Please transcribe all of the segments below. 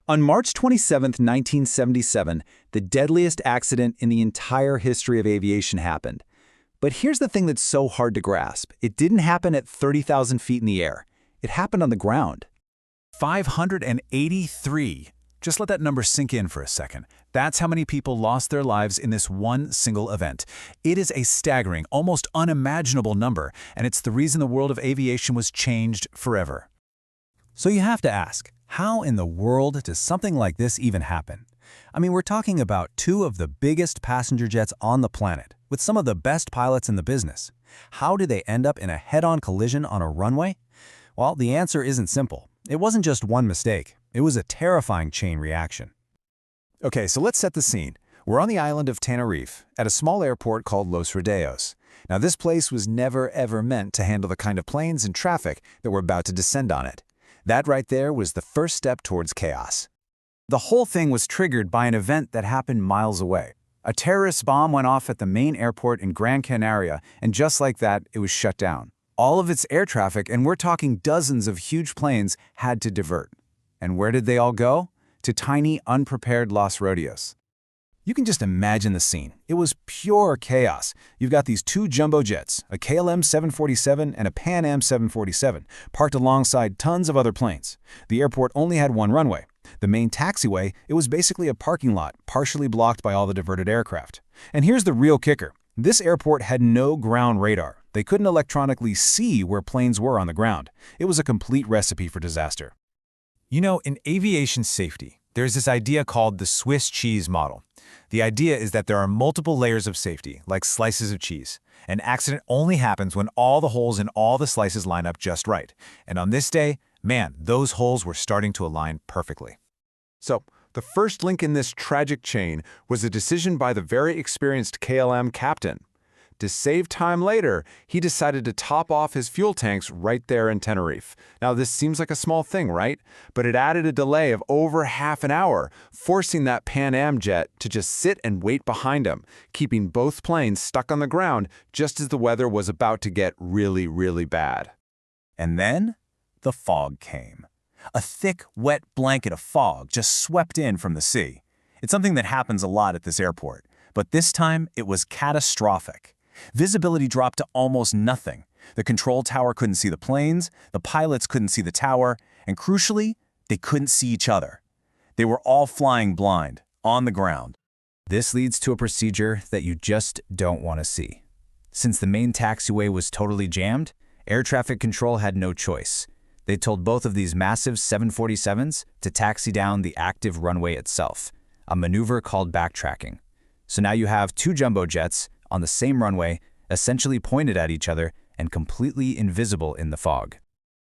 On March 27, 1977, the deadliest accident in the entire history of aviation happened. But here's the thing that's so hard to grasp. It didn't happen at 30,000 feet in the air. It happened on the ground. 583. Just let that number sink in for a second. That's how many people lost their lives in this one single event. It is a staggering, almost unimaginable number, and it's the reason the world of aviation was changed forever. So you have to ask, how in the world does something like this even happen? I mean, we're talking about two of the biggest passenger jets on the planet, with some of the best pilots in the business. How did they end up in a head-on collision on a runway? Well, the answer isn't simple. It wasn't just one mistake. It was a terrifying chain reaction. Okay, so let's set the scene. We're on the island of Tenerife, at a small airport called Los Rodeos. Now, this place was never ever meant to handle the kind of planes and traffic that were about to descend on it. That right there was the first step towards chaos. The whole thing was triggered by an event that happened miles away. A terrorist bomb went off at the main airport in Gran Canaria, and just like that, it was shut down. All of its air traffic, and we're talking dozens of huge planes, had to divert. And where did they all go? To tiny, unprepared Los Rodeos. You can just imagine the scene. It was pure chaos. You've got these two jumbo jets, a KLM 747 and a Pan Am 747, parked alongside tons of other planes. The airport only had one runway. The main taxiway, it was basically a parking lot, partially blocked by all the diverted aircraft. And here's the real kicker. This airport had no ground radar. They couldn't electronically see where planes were on the ground. It was a complete recipe for disaster. You know, in aviation safety, there's this idea called the Swiss cheese model. The idea is that there are multiple layers of safety, like slices of cheese. An accident only happens when all the holes in all the slices line up just right. And on this day, man, those holes were starting to align perfectly. So, the first link in this tragic chain was a decision by the very experienced KLM captain. To save time later, he decided to top off his fuel tanks right there in Tenerife. Now, this seems like a small thing, right? But it added a delay of over half an hour, forcing that Pan Am jet to just sit and wait behind him, keeping both planes stuck on the ground just as the weather was about to get really, really bad. And then the fog came. A thick, wet blanket of fog just swept in from the sea. It's something that happens a lot at this airport, but this time it was catastrophic. Visibility dropped to almost nothing. The control tower couldn't see the planes, the pilots couldn't see the tower, and crucially, they couldn't see each other. They were all flying blind, on the ground. This leads to a procedure that you just don't want to see. Since the main taxiway was totally jammed, air traffic control had no choice. They told both of these massive 747s to taxi down the active runway itself, a maneuver called backtracking. So now you have two jumbo jets on the same runway, essentially pointed at each other and completely invisible in the fog.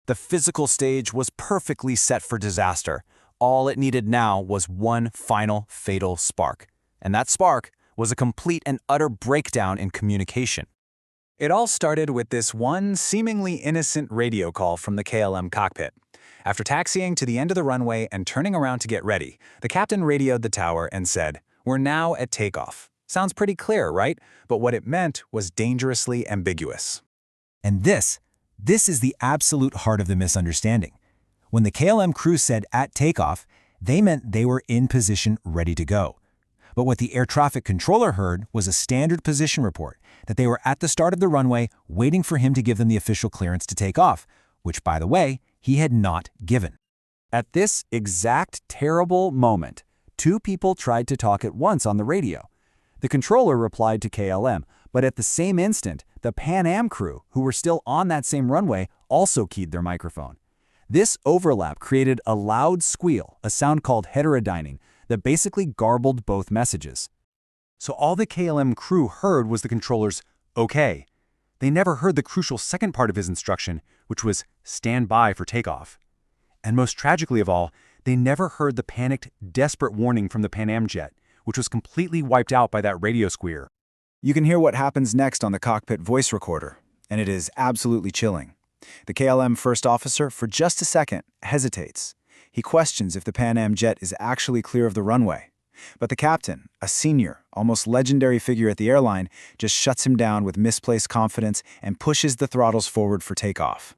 The physical stage was perfectly set for disaster. All it needed now was one final fatal spark. And that spark was a complete and utter breakdown in communication. It all started with this one seemingly innocent radio call from the KLM cockpit. After taxiing to the end of the runway and turning around to get ready, the captain radioed the tower and said, "We're now at takeoff." Sounds pretty clear, right? But what it meant was dangerously ambiguous. And this is the absolute heart of the misunderstanding. When the KLM crew said at takeoff, they meant they were in position ready to go. But what the air traffic controller heard was a standard position report that they were at the start of the runway waiting for him to give them the official clearance to take off, which, by the way, he had not given. At this exact terrible moment, two people tried to talk at once on the radio. The controller replied to KLM, but at the same instant, the Pan Am crew, who were still on that same runway, also keyed their microphone. This overlap created a loud squeal, a sound called heterodyning, that basically garbled both messages. So all the KLM crew heard was the controller's "okay." They never heard the crucial second part of his instruction, which was "stand by for takeoff." And most tragically of all, they never heard the panicked, desperate warning from the Pan Am jet, which was completely wiped out by that radio squeer. You can hear what happens next on the cockpit voice recorder, and it is absolutely chilling. The KLM first officer, for just a second, hesitates. He questions if the Pan Am jet is actually clear of the runway. But the captain, a senior, almost legendary figure at the airline, just shuts him down with misplaced confidence and pushes the throttles forward for takeoff.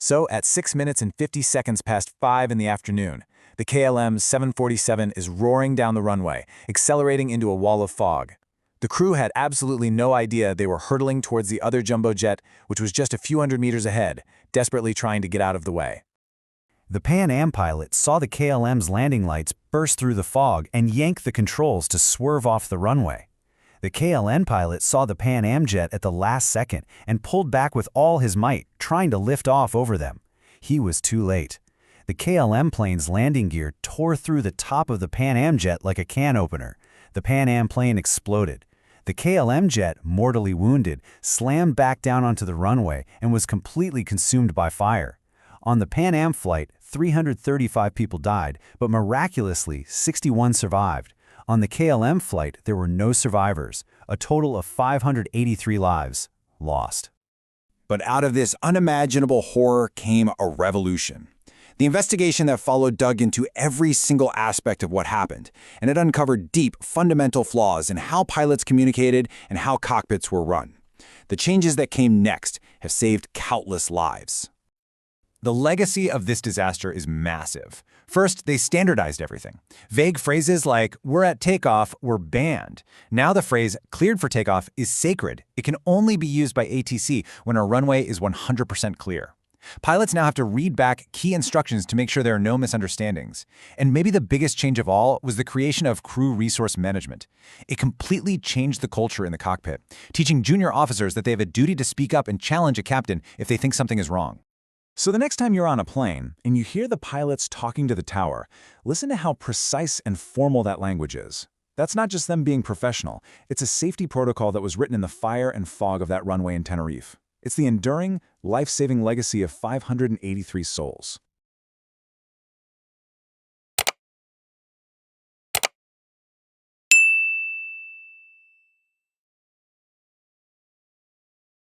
So, at 6 minutes and 50 seconds past 5 in the afternoon, the KLM 747 is roaring down the runway, accelerating into a wall of fog. The crew had absolutely no idea they were hurtling towards the other jumbo jet, which was just a few hundred meters ahead, desperately trying to get out of the way. The Pan Am pilot saw the KLM's landing lights burst through the fog and yank the controls to swerve off the runway. The KLM pilot saw the Pan Am jet at the last second and pulled back with all his might, trying to lift off over them. He was too late. The KLM plane's landing gear tore through the top of the Pan Am jet like a can opener. The Pan Am plane exploded. The KLM jet, mortally wounded, slammed back down onto the runway and was completely consumed by fire. On the Pan Am flight, 335 people died, but miraculously, 61 survived. On the KLM flight, there were no survivors, a total of 583 lives lost. But out of this unimaginable horror came a revolution. The investigation that followed dug into every single aspect of what happened, and it uncovered deep, fundamental flaws in how pilots communicated and how cockpits were run. The changes that came next have saved countless lives. The legacy of this disaster is massive. First, they standardized everything. Vague phrases like, "we're at takeoff," were banned. Now the phrase, "cleared for takeoff," is sacred. It can only be used by ATC when our runway is 100% clear. Pilots now have to read back key instructions to make sure there are no misunderstandings. And maybe the biggest change of all was the creation of crew resource management. It completely changed the culture in the cockpit, teaching junior officers that they have a duty to speak up and challenge a captain if they think something is wrong. So the next time you're on a plane and you hear the pilots talking to the tower, listen to how precise and formal that language is. That's not just them being professional. It's a safety protocol that was written in the fire and fog of that runway in Tenerife. It's the enduring, life-saving legacy of 583 souls.